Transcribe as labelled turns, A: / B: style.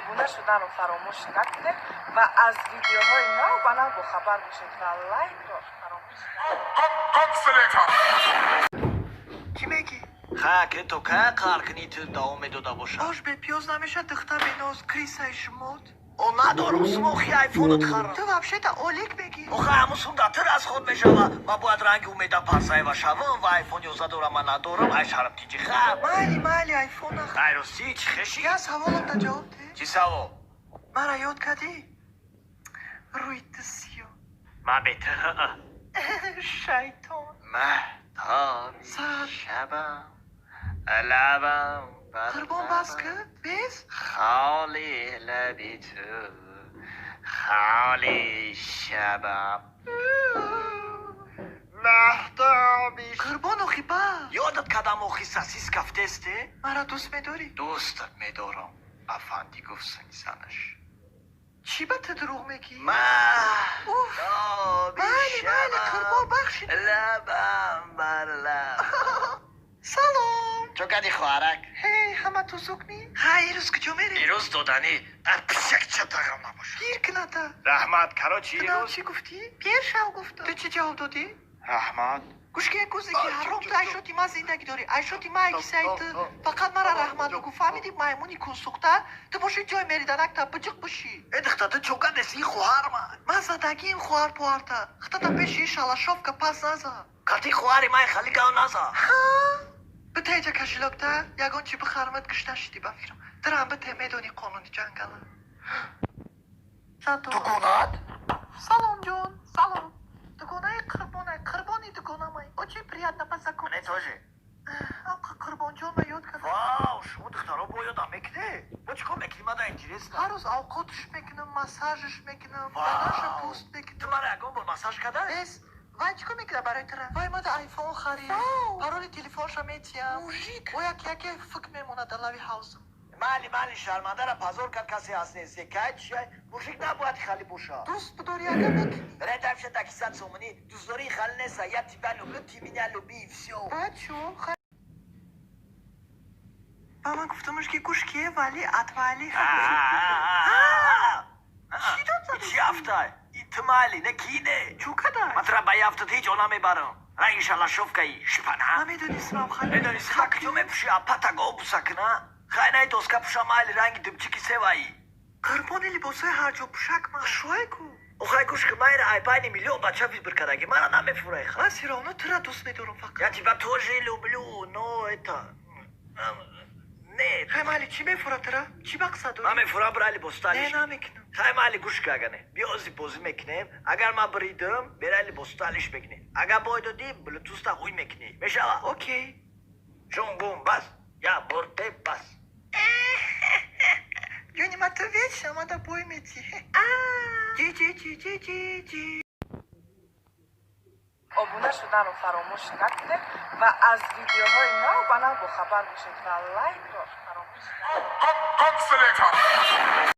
A: обуна шуданро фаромӯш накунед ва аз видеоҳои нав ба нав бохабар бошед ва лайкро фаромӯш
B: چی میگی؟
C: که تو که کار کنی تو دوام داده باشه
B: آش به پیاز نمیشه دختر بیناز کریسای شمود
C: او ندارم سموخی آیفونت خرم
B: تو وابشه تا اولیک بگی
C: آخه همون داتر از خود میشوه و باید رنگ اومیده پرسای و شوم و آیفون 11 دارم من ندارم ای شرم تیجی خب
B: مالی آیفون نخ
C: ایروسی چی خشی؟
B: یا سوالم تا جواب ده
C: چی سوال؟
B: مرا یاد کردی؟ روی تسیو
C: من بهتر
B: شیطان
C: مهتابی
B: سر.
C: شبم لبم
B: قربان بس که بیز
C: خالی لبی تو خالی شبم مهتابی
B: قربان اخی با
C: یادت کدام آخی ساسیس کفته استه؟
B: مرا دوست میداری؟
C: دوستت میدارم افندی گفت سنیزنش
B: چی به تو دروغ میگی؟
C: مهتابی
B: مالی قربان بخشید
C: لبم بر لب
B: سلام
C: تو کدی خوارک
B: هی همه تو سکنی؟ های روز کجا میری؟
C: ایروز دادنی پیشک چطرم نباشه
B: گیر کنه تا
C: رحمت کرا چی
B: تو
C: ایروز؟
B: چی گفتی؟ پیر شو گفتم تو چی جواب دادی؟
C: رحمت
B: گوشکی گوزی که حرام تو ایشوتی ما زندگی داری ایشوتی ما اگه سایت فقط مرا رحمت بگو فهمیدی مایمونی کن سوخته تو باشی جای میری درک تا بجق باشی
C: ادختا تو چوکا دستی خوار
B: من زدگی این خوار پوارتا خطا تا پیشی شالشوف که پس نزا
C: کتی خواری مای خالی گاو نزا
B: به تیجا کشیلوکتا یگان چی بخارمت گشت نشدی بفیرم درم به میدونی قانونی جنگله
C: تو گونات؟
B: سلام جون سلام دگونه قربانی دگونه مای اوچی приятно
C: نه
B: познакомиться
C: توجه
B: آقا قربان جون ما یاد کردم
C: واو شما دخترا باید هم میکنه با چیکار میکنی من در انتریست
B: هر روز اوقاتش میکنم مساجش میکنم
C: واو.
B: بدنش پوست
C: تو
B: میکنم
C: من اگه با مساج کرده؟
B: بس وای چیکار میکنه برای طرف وای ما در آیفون خرید پارول تلفنش میتیم موژیک و یکی فکر میمونه در لوی هاوسم
C: مالی شرمنده را پازور کرد کسی هست نیست که چیه؟ موشک نباید خالی بوشه
B: دوست بداری اگر میکنی
C: برای تفشه تاکیسات سومنی دوست داری خالی نیست یا تیبالو که تیمینالو بیفسیو
B: بچو با من گفتمش که گوش کیه ولی اتوالی چی داد
C: چی هفته؟ ایتمالی نکینه
B: چو کدای
C: مطرح با یافته هیچ اونا میبرم را انشالله شوف که شپنه
B: نمیدونستم خیلی
C: میدونیستی ما کجا میپوشی پتا گو بسکنه خیلی دوسکا پوشا مالی رنگ دمچی کی سوایی
B: قربانی لباسای هر جا پوشک من شوی کو
C: اوخای کوش که مایر آیپانی میلیون بچه فیز برکدگی من نمیفوره
B: من سیراونا تو را دوست میدارم فقط
C: یا تیبا تو جیلو بلو نو ایتا نه
B: های مالی چی میفوره ترا؟ چی بقصه
C: من
B: داری؟
C: میفورم برای لباستالیش
B: نه نمیکنم
C: خیلی مالی گوش که اگنه بیازی بازی میکنیم اگر من بریدم برای لباستالیش بگنیم اگر باید دادی بلوتوس تا خوی میکنی میشه
B: اوکی
C: چون بوم بس یا برده بس
B: جونی ما تو وید شما دا بوی میتی جی
A: обуна шуданро фаромӯш накунед ва аз видеоҳои нав ба нав бохабар бошед ва лайкро фаромӯш накунед